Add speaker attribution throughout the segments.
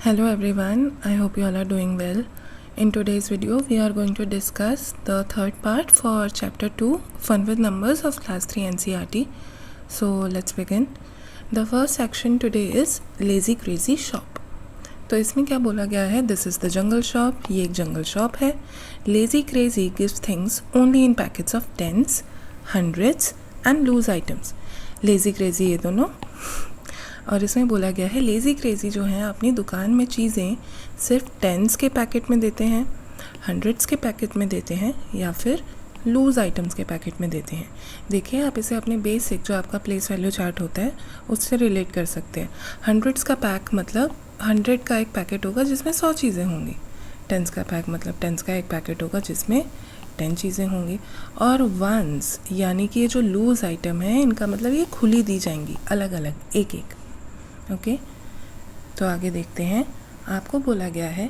Speaker 1: Hello everyone, I hope you all are doing well. In today's video, we are going to discuss the third part for chapter 2, Fun with Numbers of class 3 NCERT. So let's begin. The first section today is Lazy Crazy Shop. तो इसमें क्या बोला गया है, this is the jungle shop, ये एक जंगल shop है. Lazy Crazy gives things only in packets of tens, hundreds and loose items. Lazy Crazy ये दोनों. और इसमें बोला गया है लेज़ी क्रेज़ी जो है अपनी दुकान में चीज़ें सिर्फ टेंस के पैकेट में देते हैं, हंड्रेड्स के पैकेट में देते हैं या फिर लूज़ आइटम्स के पैकेट में देते हैं. देखिए आप इसे अपने बेसिक जो आपका प्लेस वैल्यू चार्ट होता है उससे रिलेट कर सकते हैं. हंड्रेड्स का पैक मतलब 100 का एक पैकेट होगा जिसमें 100 चीज़ें होंगी. टेंस का पैक मतलब टेंस का एक पैकेट होगा जिसमें 10 चीज़ें होंगी. और वंस यानी कि ये जो लूज़ आइटम है इनका मतलब ये खुली दी जाएंगी अलग अलग एक एक. ओके तो आगे देखते हैं. आपको बोला गया है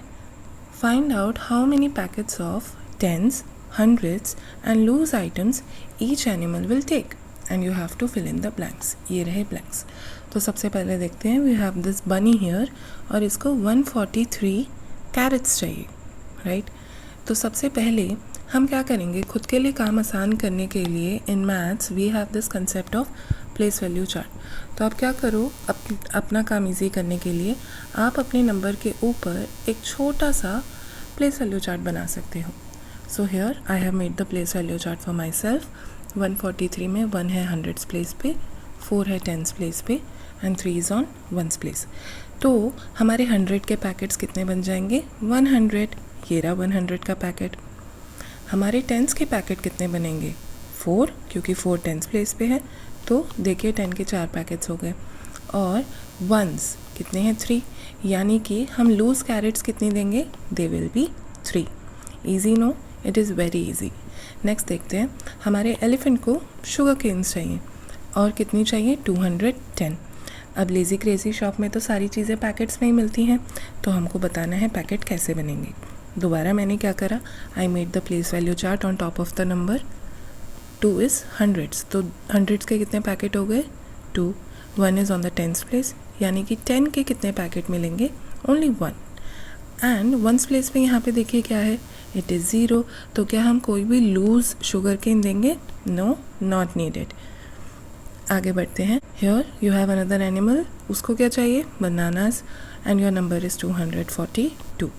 Speaker 1: find out how many packets of tens, hundreds and loose items each animal will take and you have to fill in the blanks. ये रहे ब्लैंक्स. तो सबसे पहले देखते हैं we have this bunny here और इसको 143 कैरेट्स चाहिए, राइट. तो सबसे पहले हम क्या करेंगे, खुद के लिए काम आसान करने के लिए in maths we have this concept of place value chart. तो आप क्या करो, अपना काम इजी करने के लिए आप अपने नंबर के ऊपर एक छोटा सा प्लेस वैल्यू चार्ट बना सकते हो. So here I have made the place value chart for my self. 143 में 1 है हंड्रेड्स प्लेस पे, 4 है टेंस प्लेस पे and 3 is on ones place. तो हमारे 100 के पैकेट्स कितने बन जाएंगे, 100. ये रहा 100 का पैकेट. हमारे टेंस के पैकेट कितने बनेंगे, 4, क्योंकि 4 टेंस प्लेस पे है. तो देखिए 10 के 4 पैकेट्स हो गए. और वंस कितने हैं, 3, यानी कि हम लूज कैरेट्स कितनी देंगे, they will be 3. Easy no, it is very easy. Next देखते हैं हमारे एलिफेंट को शुगर केन्स चाहिए और कितनी चाहिए, 210. अब लेज़ी क्रेज़ी शॉप में तो सारी चीज़ें पैकेट्स में ही मिलती हैं तो हमको बताना है पैकेट कैसे बनेंगे. दोबारा मैंने क्या करा, I made the place value chart on top of the number. 2 is hundreds, तो हंड्रेड्स के कितने पैकेट हो गए, 2. 1 is on the tens place यानी कि 10 के कितने पैकेट मिलेंगे, ओनली 1. एंड वंस प्लेस पे यहाँ पे देखिए क्या है, इट इज़ 0. तो क्या हम कोई भी लूज शुगर केन देंगे, नो, नॉट नीडेड. आगे बढ़ते हैं. Here you have another animal, उसको क्या चाहिए, bananas and your number is 242.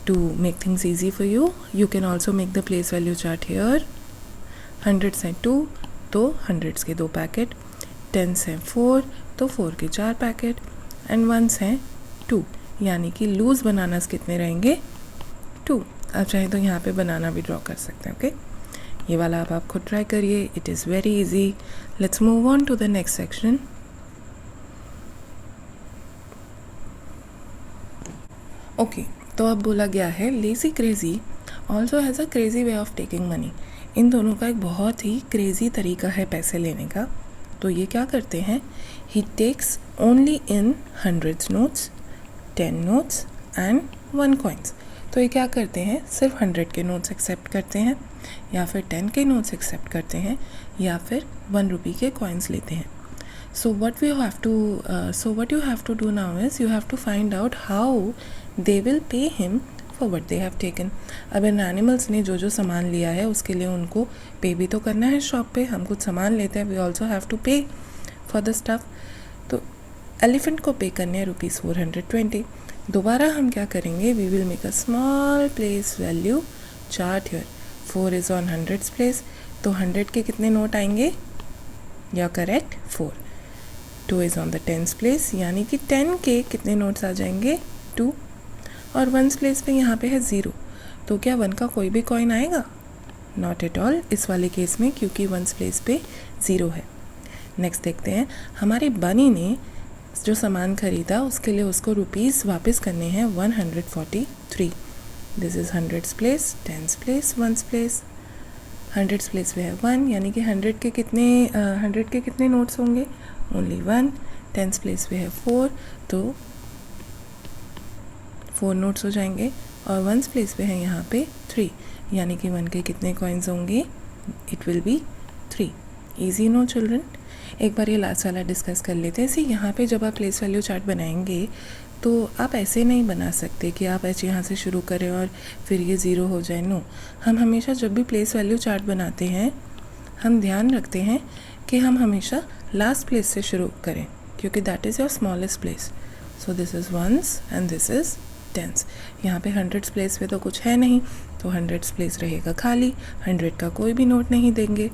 Speaker 1: To make things easy for you, you can also make the place value chart here. Hundreds हैं 2 तो hundreds के 2 पैकेट, टेंस हैं 4 तो 4 के 4 पैकेट एंड वंस हैं 2 यानी कि लूज़ बनानास कितने रहेंगे, 2. आप चाहें तो यहाँ पे बनाना भी ड्रॉ कर सकते हैं. ओके ये वाला आप खुद ट्राई करिए, it is very easy. Let's move on to the next section. Okay तो अब बोला गया है lazy crazy also has a crazy way of taking money. इन दोनों का एक बहुत ही क्रेज़ी तरीका है पैसे लेने का. तो ये क्या करते हैं, he takes only in hundreds notes, 10 notes and 1 coins. तो ये क्या करते हैं, सिर्फ 100 के नोट्स एक्सेप्ट करते हैं या फिर 10 के नोट्स एक्सेप्ट करते हैं या फिर 1 रुपये के कॉइन्स लेते हैं. So what you have to do now is you have to find out how they will pay him for what they have taken. अब इन एनिमल्स ने जो जो सामान लिया है उसके लिए उनको पे भी तो करना है शॉप पे. हम कुछ सामान लेते हैं, we also have to pay for the stuff. तो एलिफेंट को पे करने हैं ₹420. दोबारा हम क्या करेंगे, we will make a small place value chart here. 4 is on hundreds place तो 100 के कितने नोट आएंगे, या correct 4. 2 is on the tens place यानी कि 10 के कितने नोट्स आ जाएंगे, 2. और वंस प्लेस पे यहाँ पे है 0 तो क्या 1 का कोई भी कॉइन आएगा, नॉट एट ऑल इस वाले केस में, क्योंकि वंस प्लेस पे 0 है. नेक्स्ट देखते हैं हमारे बनी ने जो सामान खरीदा उसके लिए उसको रुपीज़ वापस करने हैं 143. This is hundreds place, tens place, ones place. Hundreds place पे है 1 यानी कि 100 के कितने नोट्स होंगे, ओनली 1. टेंस प्लेस पे है 4 तो 4 नोट्स हो जाएंगे. और वंस प्लेस पे है यहाँ पे 3 यानी कि 1 के कितने कॉइन्स होंगे, it will be 3. Easy no children. एक बार ये लास्ट वाला डिस्कस कर लेते हैं. यहाँ पे जब आप प्लेस वैल्यू चार्ट बनाएंगे तो आप ऐसे नहीं बना सकते कि आप ऐसे यहाँ से शुरू करें और फिर ये ज़ीरो हो जाए। नो, हम हमेशा जब भी प्लेस वैल्यू चार्ट बनाते हैं हम ध्यान रखते हैं कि हम हमेशा लास्ट प्लेस से शुरू करें, क्योंकि that is your smallest place. So this is ones and this is tens. यहाँ पे हंड्रेड्स प्लेस पे तो कुछ है नहीं, तो हंड्रेड्स प्लेस रहेगा खाली, 100 का कोई भी नोट नहीं देंगे।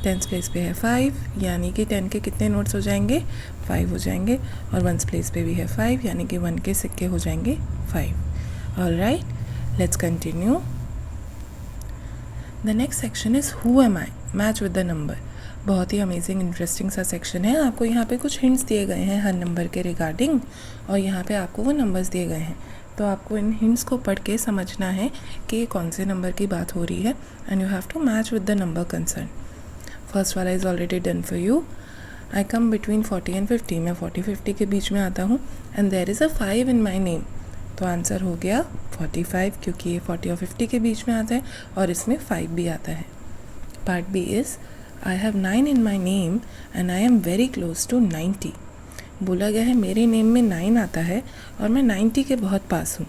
Speaker 1: टेंस प्लेस पे है 5, यानी कि 10 के कितने नोट्स हो जाएंगे, 5 हो जाएंगे। और वंस प्लेस पे भी है 5, यानी कि 1 के सिक्के हो जाएंगे 5। Alright, let's continue. The next section is who am I, match with the number. बहुत ही अमेजिंग इंटरेस्टिंग सा सेक्शन है। आपको यहाँ पे कुछ हिंट्स दिए गए हैं हर नंबर के रिगार्डिंग, और यहाँ पे आपको वो नंबर्स दिए गए हैं। तो आपको इन हिंट्स को पढ़ के समझना है कि कौन से नंबर की बात हो रही है, and you have to match with the number concern. First वाला is already done for you. I come between 40 and 50, मैं 40-50 के बीच में आता हूँ, and there is a 5 in my name. तो आंसर हो गया 45, क्योंकि ये 40 और 50 के बीच में आता है और इसमें 5 भी आता है। Part B is I have 9 in my name and I am very close to 90। बोला गया है मेरे नेम में 9 आता है और मैं 90 के बहुत पास हूँ।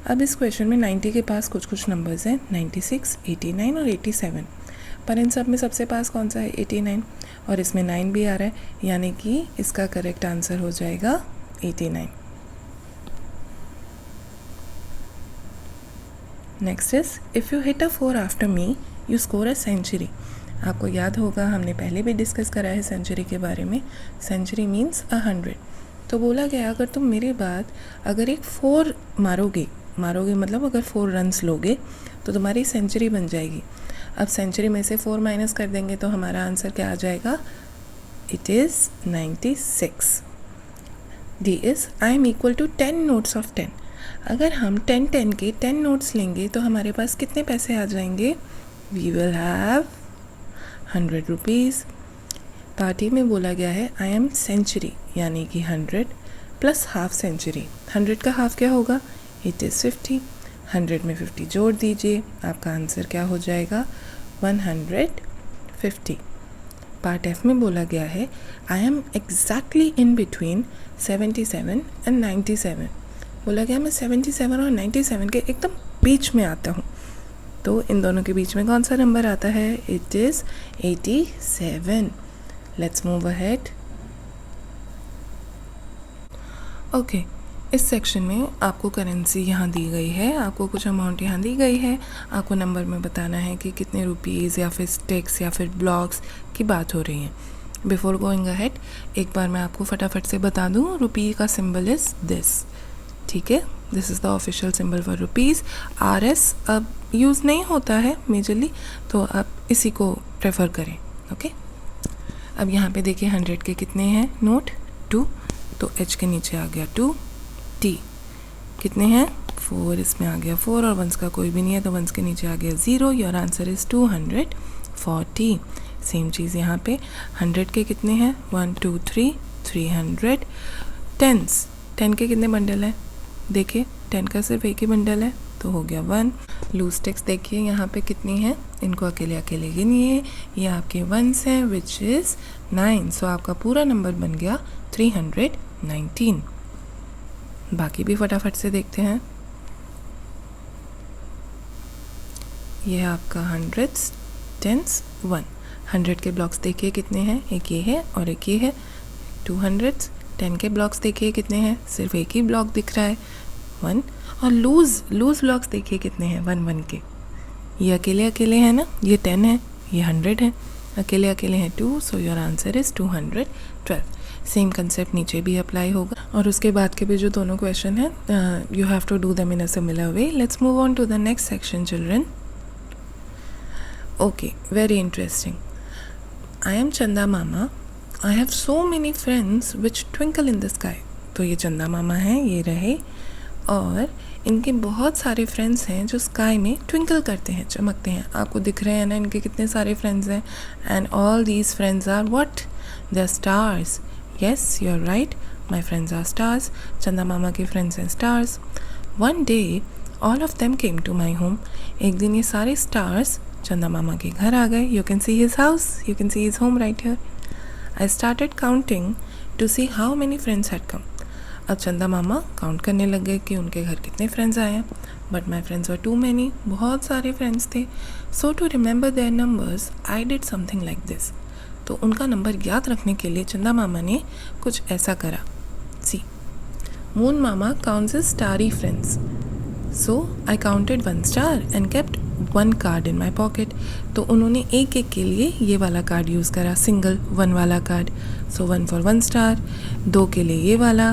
Speaker 1: अब इस क्वेश्चन में 90 के पास कुछ कुछ नंबर्स हैं, 96, 89 और 87, पर इन सब में सबसे पास कौन सा है, 89, और इसमें 9 भी आ रहा है, यानी कि इसका करेक्ट आंसर हो जाएगा 89। Next is if you hit a 4 after me you score a century. आपको याद होगा हमने पहले भी डिस्कस करा है सेंचुरी के बारे में। Century means 100। तो बोला गया अगर तुम मेरे बाद अगर एक 4 मारोगे मतलब अगर 4 रन्स लोगे तो तुम्हारी सेंचुरी बन जाएगी। अब सेंचुरी में से 4 माइनस कर देंगे तो हमारा आंसर क्या आ जाएगा, it is 96। D is I am equal to 10 notes of 10। अगर हम 10 के 10 नोट्स लेंगे तो हमारे पास कितने पैसे आ जाएंगे, we will have 100 rupees. Party में बोला गया है आई एम सेंचुरी, यानी कि 100 प्लस हाफ सेंचुरी। 100 का हाफ क्या होगा, इट इज़ 50। 100 में 50 जोड़ दीजिए, आपका आंसर क्या हो जाएगा, 150। पार्ट एफ में बोला गया है I am exactly in between 77 and 97। बोला गया मैं 77 और 97 के एकदम बीच में आता हूँ। तो इन दोनों के बीच में कौन सा नंबर आता है, it is 87। Let's move ahead. Okay, इस सेक्शन में आपको करेंसी यहाँ दी गई है, आपको कुछ अमाउंट यहाँ दी गई है, आपको नंबर में बताना है कि कितने रुपीज़ या फिर स्टिक्स या फिर ब्लॉक्स की बात हो रही है। बिफोर गोइंग अहेड एक बार मैं आपको फटाफट से बता दूँ, रुपी का सिंबल इज़ दिस, ठीक है, this is the official symbol for rupees. RS अब यूज़ नहीं होता है मेजरली, तो आप इसी को प्रेफर करें। ओके, अब यहाँ पे देखिए 100 के कितने हैं नोट, 2, तो H के नीचे आ गया 2, T कितने हैं 4, इसमें आ गया 4 और वंस का कोई भी नहीं है तो वंस के नीचे आ गया 0। Your answer is 240। सेम चीज़ यहाँ पे 100 के कितने हैं 1 2 3 300। 10 के कितने बंडल हैं, देखिए 10 का सिर्फ एक ही बंडल है तो हो गया 1। लूज टेक्स देखिए यहाँ पे कितनी है, इनको अकेले अकेले गिनिए, ये आपके वंस हैं विच इज़ 9। सो आपका पूरा नंबर बन गया 319। बाकी भी फटाफट से देखते हैं। ये है आपका 100s, 10s, 1। 100 के ब्लॉक्स देखिए कितने हैं, एक ये है और एक ये है। 200s, 10 के ब्लॉक्स देखिए कितने हैं, सिर्फ एक ही ब्लॉक दिख रहा है 1। और लूज ब्लॉक्स देखिए कितने हैं 1 के, ये अकेले अकेले हैं ना, ये 10 है, ये 100 है, अकेले अकेले हैं 2। So your answer is 212। Same concept नीचे भी अप्लाई होगा, और उसके बाद के भी जो दोनों क्वेश्चन हैं you have to do them in a similar way. Let's move on to the next section children. Okay, very interesting. I am Chanda Mama, I have so many friends which twinkle in the sky. तो ये चंदा मामा हैं, ये रहे, और इनके बहुत सारे फ्रेंड्स हैं जो स्काई में ट्विंकल करते हैं, चमकते हैं। आपको दिख रहे हैं ना इनके कितने सारे फ्रेंड्स हैं, and all these friends are what, they are stars. Yes, you are right, my friends are stars. चंदा मामा के फ्रेंड्स हैं stars. One day all of them came to my home. एक दिन ये सारे स्टार्स चंदा मामा के घर आ गए। You can see his house, you can see his home right here. I started counting to see how many friends had come. अब चंदा मामा काउंट करने लग गए कि उनके घर कितने फ्रेंड्स आए हैं, but my friends were too many, बहुत सारे फ्रेंड्स थे। So to remember their numbers I did something like this. तो उनका नंबर याद रखने के लिए चंदा मामा ने कुछ ऐसा करा। See, moon Mama counts his starry friends, so I counted 1 star and kept 1 card in my pocket. तो उन्होंने एक एक के लिए ये वाला कार्ड यूज़ करा, सिंगल 1 वाला कार्ड। सो 1 फॉर 1 स्टार, 2 के लिए ये वाला।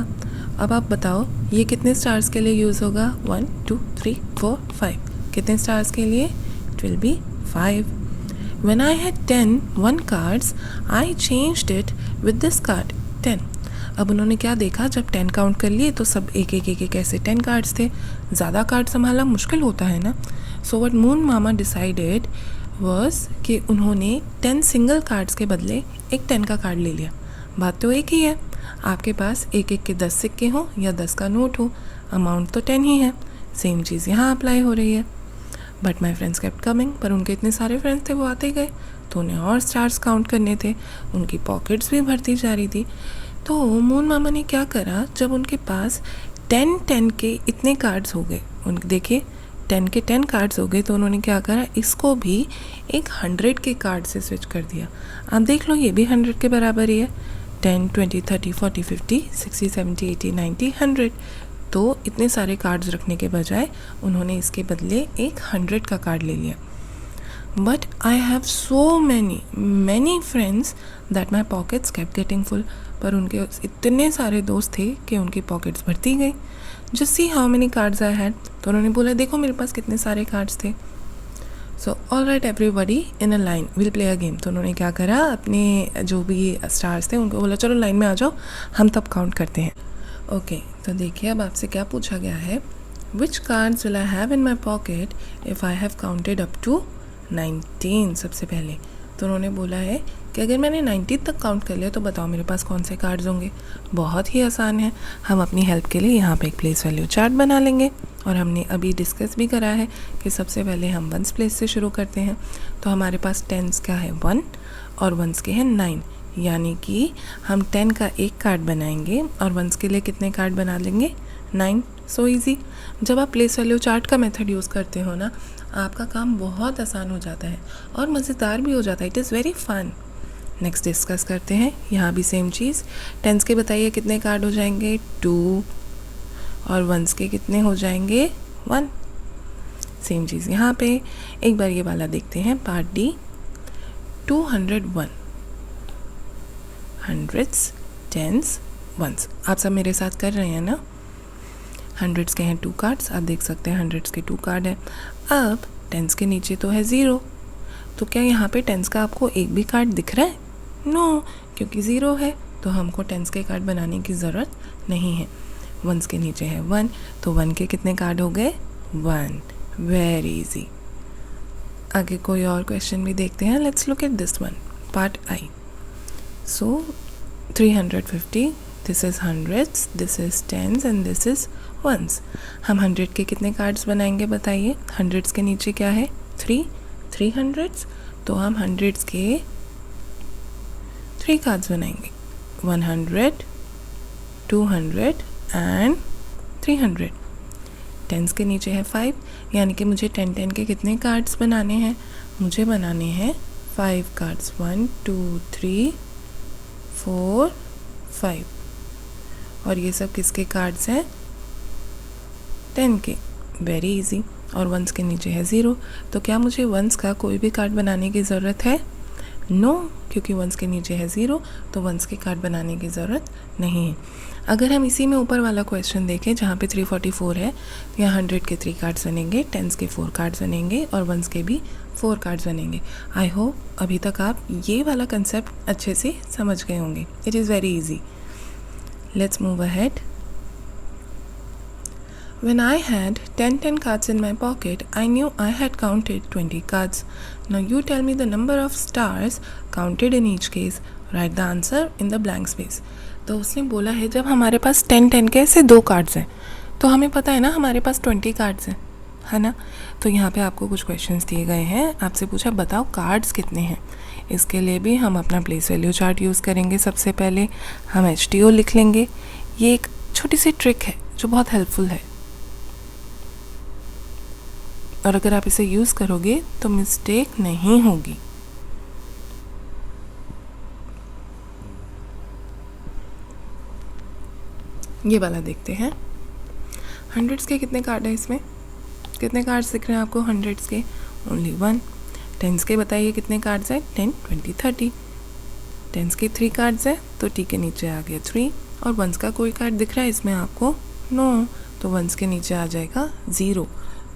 Speaker 1: अब आप बताओ ये कितने स्टार्स के लिए यूज़ होगा? 1 2 3 4 5। कितने स्टार्स के लिए? It will B 5। When I had 10 1 cards, I changed it with this card 10। अब उन्होंने क्या देखा, जब 10 काउंट कर लिए तो सब एक एक ऐसे 10 कार्ड्स थे। ज़्यादा कार्ड संभालना मुश्किल होता है ना। So what moon mama decided was कि उन्होंने 10 सिंगल कार्ड्स के बदले एक 10 का कार्ड ले लिया। बात तो एक ही है, आपके पास एक एक के 10 सिक्के हो या 10 का नोट हो, अमाउंट तो 10 ही है। सेम चीज़ यहाँ अप्लाई हो रही है। But my friends kept coming, पर उनके इतने सारे फ्रेंड्स थे वो आते गए, तो उन्हें और स्टार्स काउंट करने थे, उनकी पॉकेट्स भी भरती जा रही थी। तो मून मामा ने क्या करा, जब उनके पास 10 के इतने कार्ड्स हो गए, उनके देखिए 10 के 10 कार्ड्स हो गए, तो उन्होंने क्या करा, इसको भी एक 100 के कार्ड से स्विच कर दिया। आप देख लो ये भी 100 के बराबर ही है। 10 20 30 40 50 60 70 80 90 100। तो इतने सारे कार्ड्स रखने के बजाय उन्होंने इसके बदले एक 100 का कार्ड ले लिया। But I have so many friends that my pockets kept getting full. पर उनके इतने सारे दोस्त थे कि उनकी पॉकेट्स भरती गई। Just see how many cards I had. तो उन्होंने बोला देखो मेरे पास कितने सारे कार्ड्स थे। So all right everybody in a line will play a game. तो उन्होंने क्या करा, अपने जो भी स्टार्स थे उनको बोला चलो लाइन में आ जाओ, हम तब काउंट करते हैं। ओके, तो देखिए अब आपसे क्या पूछा गया है, which cards will I have in my pocket if I have counted up to 19। सबसे पहले तो उन्होंने बोला है कि अगर मैंने 90 तक काउंट कर लिया तो बताओ मेरे पास कौन से कार्ड्स होंगे। बहुत ही आसान है, हम अपनी हेल्प के लिए यहाँ पे एक प्लेस वैल्यू चार्ट बना लेंगे। और हमने अभी डिस्कस भी करा है कि सबसे पहले हम 1s प्लेस से शुरू करते हैं। तो हमारे पास 10s का है 1 और 1s के हैं 9, यानी कि हम 10 का एक कार्ड बनाएंगे और 1s के लिए कितने कार्ड बना लेंगे? 9। So easy. जब आप प्लेस वैल्यू चार्ट का मेथड यूज़ करते हो ना, आपका काम बहुत आसान हो जाता है और मज़ेदार भी हो जाता है। It is very fun. Next discuss करते हैं, यहाँ भी सेम चीज़। 10s के बताइए कितने कार्ड हो जाएंगे? 2। और 1s के कितने हो जाएंगे? 1। सेम चीज़ यहाँ पे। एक बार ये वाला देखते हैं, part D. 201 100s 10s 1s। आप सब मेरे साथ कर रहे हैं ना? 100s के हैं 2 कार्ड्स, आप देख सकते हैं 100s के 2 कार्ड हैं। अब 10s के नीचे तो है 0, तो क्या यहाँ पे 10s का आपको एक भी कार्ड दिख रहा है? नो, क्योंकि 0 है, तो हमको 10s के कार्ड बनाने की ज़रूरत नहीं है। 1s के नीचे है 1, तो 1 के कितने कार्ड हो गए? 1। Very easy. आगे कोई और क्वेश्चन भी देखते हैं। Let's look at this one, part I. So 350, this is 100s, this is 10s and this is 1s। हम 100 के कितने कार्ड्स बनाएंगे बताइए? 100s के नीचे क्या है? 3 300s, तो हम 100s के 3 कार्ड्स बनाएंगे, 100 200 एंड 300। 10s के नीचे है 5, यानी कि मुझे 10 के कितने कार्ड्स बनाने हैं? मुझे बनाने हैं 5 कार्ड्स, 1 2 3 4 5। और ये सब किसके कार्ड्स हैं? 10 के। Very easy. और 1s के नीचे है 0, तो क्या मुझे 1s का कोई भी कार्ड बनाने की ज़रूरत है? नो, क्योंकि 1s के नीचे है 0, तो 1s के कार्ड बनाने की ज़रूरत नहीं है। अगर हम इसी में ऊपर वाला क्वेश्चन देखें जहाँ पे 344 है, तो यहाँ 100 के 3 कार्ड्स बनेंगे, 10s के 4 कार्ड्स बनेंगे और 1s के भी 4 कार्ड्स बनेंगे। आई होप अभी तक आप ये वाला कंसेप्ट अच्छे से समझ गए होंगे। It is very easy. Let's move ahead. When I had 10 cards in my pocket, I knew I had counted 20 cards. Now you tell me the number of stars counted in each case. Write the answer in the blank space. तो उसने बोला है जब हमारे पास 10 के ऐसे 2 cards हैं, तो हमें पता है ना हमारे पास 20 कार्ड्स हैं, है ना? तो यहाँ पे आपको कुछ क्वेश्चंस दिए गए हैं, आपसे पूछा बताओ कार्ड्स कितने हैं। इसके लिए भी हम अपना प्लेस वैल्यू चार्ट यूज़ करेंगे। सबसे पहले हम HTO लिख लेंगे। ये एक छोटी सी ट्रिक है जो बहुत हेल्पफुल है, और अगर आप इसे यूज़ करोगे तो मिस्टेक नहीं होगी। ये वाला देखते हैं। हंड्रेड्स के कितने कार्ड है इसमें? कितने कार्ड्स दिख रहे हैं आपको हंड्रेड्स के? ओनली 1। टेंस के बताइए कितने कार्ड्स हैं? 10, 20, 30। टेंस के 3 कार्ड्स हैं तो टी के नीचे आ गया 3। और वंस का कोई कार्ड दिख रहा है इसमें आपको? नो, तो वंस के नीचे आ जाएगा 0।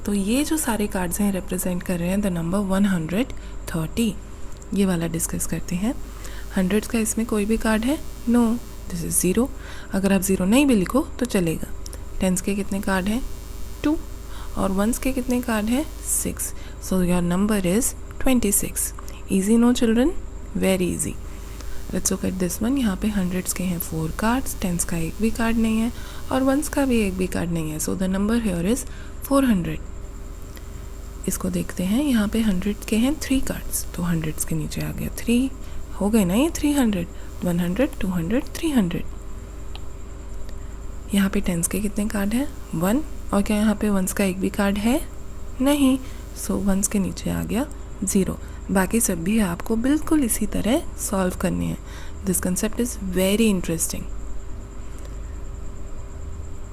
Speaker 1: तो ये जो सारे कार्ड्स हैं रिप्रेजेंट कर रहे हैं द नंबर 130। ये वाला डिस्कस करते हैं। हंड्रेड्स का इसमें कोई भी कार्ड है? No, this is 0। अगर आप 0 नहीं भी लिखो तो चलेगा। टेंस के कितने कार्ड हैं? 2। और वंस के कितने कार्ड हैं? 6। So your number is 26। Easy no children? Very easy. Let's look at this one. यहाँ पे हंड्रेड्स के हैं 4 कार्ड्स, टेंस का एक भी कार्ड नहीं है और वंस का भी एक भी कार्ड नहीं है। So the number here is 400। इसको देखते हैं। यहाँ पे 100 के हैं 3 कार्ड्स, तो हंड्रेड्स के नीचे आ गया 3। हो गए ना ये 300। 100, 200, 300। यहाँ पे टेंस के कितने कार्ड हैं? 1। और क्या यहाँ पे वंस का एक भी कार्ड है? नहीं। सो वंस के नीचे आ गया 0। बाकी सब भी आपको बिल्कुल इसी तरह सॉल्व करने हैं। This concept is very interesting.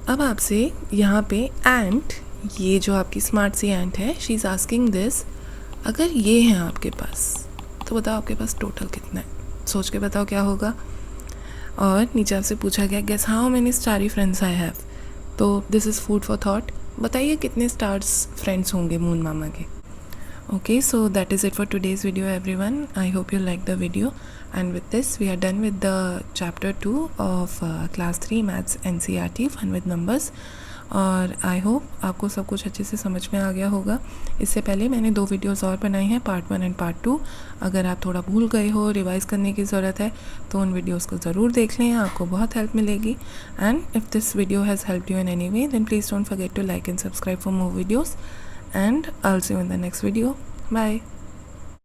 Speaker 1: अब आपसे यहाँ पे एंट, ये जो आपकी स्मार्ट सी एंट है, शी इज़ आस्किंग दिस, अगर ये हैं आपके पास तो बताओ आपके पास टोटल कितना है? सोच के बताओ क्या होगा। और नीचे आपसे पूछा गया guess how many starry friends I have. तो this is food for thought. बताइए कितने स्टार्स फ्रेंड्स होंगे मून मामा के। Okay, so that is it for today's video everyone. I hope you liked the video, and with this we are done with the chapter 2 of class 3 maths NCERT fun with numbers. और I hope आपको सब कुछ अच्छे से समझ में आ गया होगा। इससे पहले मैंने 2 वीडियोस और बनाई हैं, पार्ट 1 एंड पार्ट 2। अगर आप थोड़ा भूल गए हो, रिवाइज़ करने की ज़रूरत है, तो उन वीडियोस को ज़रूर देख लें, आपको बहुत हेल्प मिलेगी। And if this video has helped you in any way, then please don't forget to like and subscribe for more videos, and I'll see you in the next video. Bye.